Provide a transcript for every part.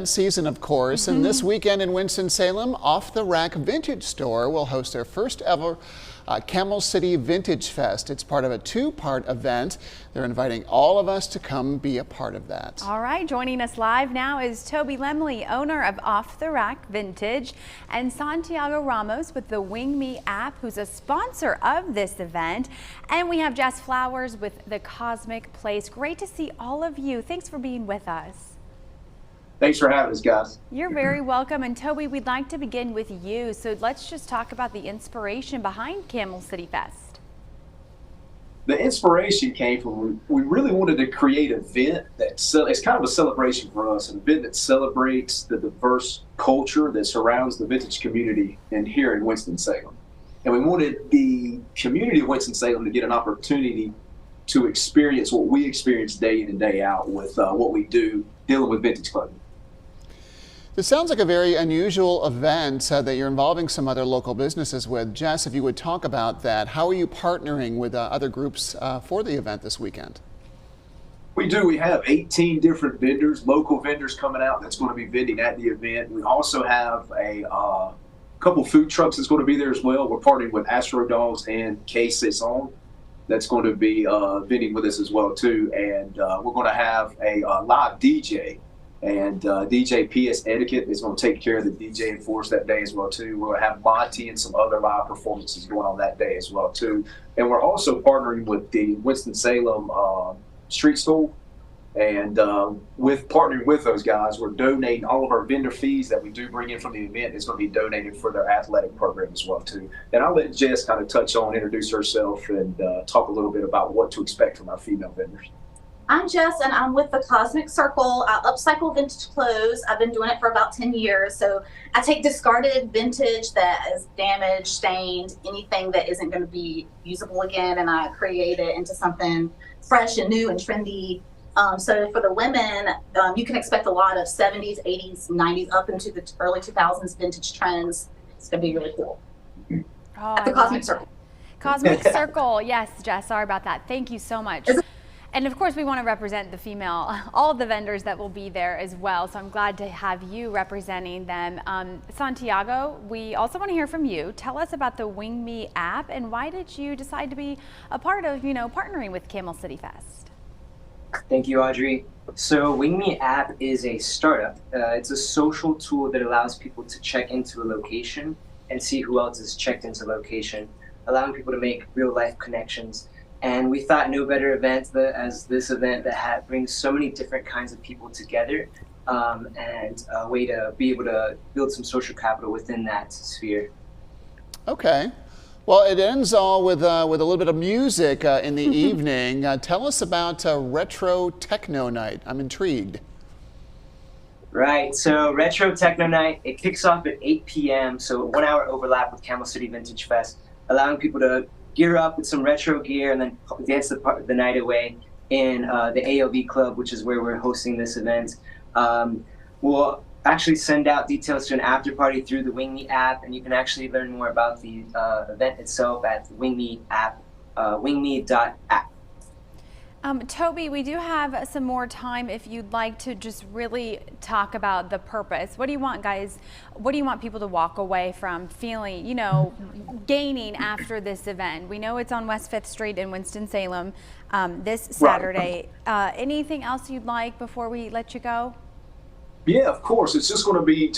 event season, of course, and this weekend in Winston-Salem, Off the Rack Vintage Store will host their first ever Camel City Vintage Fest. It's part of a two-part event. They're inviting all of us to come be a part of that. All right, joining us live now is Toby Lemley, owner of Off the Rack Vintage, and Santiago Ramos with the Wing Me app, who's a sponsor of this event. And we have Jess Flowers with the Cosmic Place. Great to see all of you. Thanks for being with us. Thanks for having us, guys. You're very welcome. And Toby, we'd like to begin with you. So let's just talk about the inspiration behind Camel City Fest. The inspiration came from, we really wanted to create an event it's kind of a celebration for us, an event that celebrates the diverse culture that surrounds the vintage community and here in Winston-Salem. And we wanted the community of Winston-Salem to get an opportunity to experience what we experience day in and day out with what we do dealing with vintage clothing. This sounds like a very unusual event that you're involving some other local businesses with. Jess, if you would talk about that, how are you partnering with other groups for the event this weekend? We do. We have 18 different vendors, local vendors coming out that's going to be vending at the event. We also have a couple food trucks that's going to be there as well. We're partnering with Astro Dogs and K Saison that's going to be vending with us as well too. And we're going to have a live DJ. And DJ PS Etiquette is going to take care of the DJ and force that day as well too. We're going to have Monty and some other live performances going on that day as well too. And we're also partnering with the Winston-Salem Street School. And with partnering with those guys, we're donating all of our vendor fees that we do bring in from the event is going to be donated for their athletic program as well too. And I'll let Jess kind of touch on, introduce herself, and talk a little bit about what to expect from our female vendors. I'm Jess, and I'm with the Cosmic Circle. I upcycle vintage clothes. I've been doing it for about 10 years. So I take discarded vintage that is damaged, stained, anything that isn't going to be usable again, and I create it into something fresh and new and trendy. So for the women, you can expect a lot of 70s, 80s, 90s, up into the early 2000s vintage trends. It's going to be really cool. At the Cosmic Circle. Cosmic Circle. Yes, Jess, sorry about that. Thank you so much. And of course, we want to represent the female, all of the vendors that will be there as well. So I'm glad to have you representing them. Santiago, we also want to hear from you. Tell us about the Wing Me app and why did you decide to be a part of, partnering with Camel City Fest? Thank you, Audrey. So Wing Me app is a startup. It's a social tool that allows people to check into a location and see who else is checked into the location, allowing people to make real life connections. And we thought no better event as this event that brings so many different kinds of people together and a way to be able to build some social capital within that sphere. Okay. Well, it ends all with a little bit of music in the evening. Tell us about Retro Techno Night. I'm intrigued. Right, so Retro Techno Night, it kicks off at 8 p.m., so 1 hour overlap with Camel City Vintage Fest, allowing people to gear up with some retro gear and then dance the night away in the AOV Club, which is where we're hosting this event. We'll actually send out details to an after party through the Wing Me app, and you can actually learn more about the event itself at the Wing Me app, wingme.app. Toby, we do have some more time if you'd like to just really talk about the purpose. What do you want, guys? What do you want people to walk away from feeling, gaining after this event? We know it's on West 5th Street in Winston-Salem this Saturday. Right. Anything else you'd like before we let you go? Yeah, of course. It's just going to be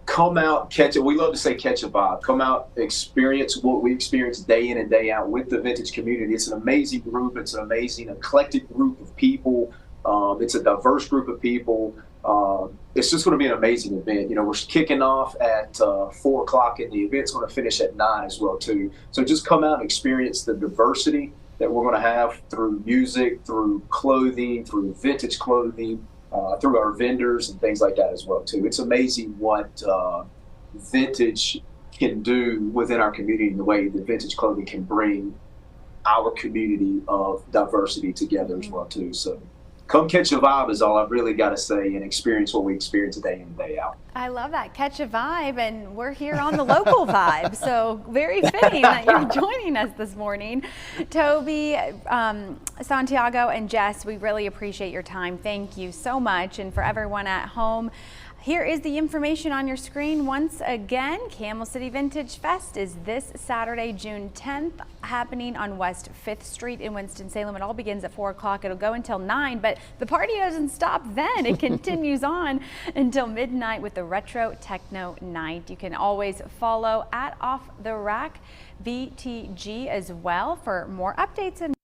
come out, catch it. We love to say catch a vibe. Come out, experience what we experience day in and day out with the vintage community. It's an amazing group. It's an amazing eclectic group of people. It's a diverse group of people. It's just going to be an amazing event. We're kicking off at 4 o'clock and the event's going to finish at 9 as well too. So just come out and experience the diversity that we're going to have through music, through clothing, through vintage clothing, through our vendors and things like that as well too. It's amazing what vintage can do within our community and the way that vintage clothing can bring our community of diversity together as well too. So come catch a vibe is all I've really got to say, and experience what we experience day in and day out. I love that, catch a vibe, and we're here on the local vibe, so very fitting that you're joining us this morning. Toby, Santiago, and Jess, we really appreciate your time. Thank you so much, and for everyone at home, Here is the information on your screen once again. Camel City Vintage Fest is this Saturday, June 10th, happening on West 5th Street in Winston-Salem. It all begins at 4 o'clock. It'll go until 9, but the party doesn't stop then. It continues on until midnight with the Retro Techno Night. You can always follow at Off the Rack VTG as well for more updates and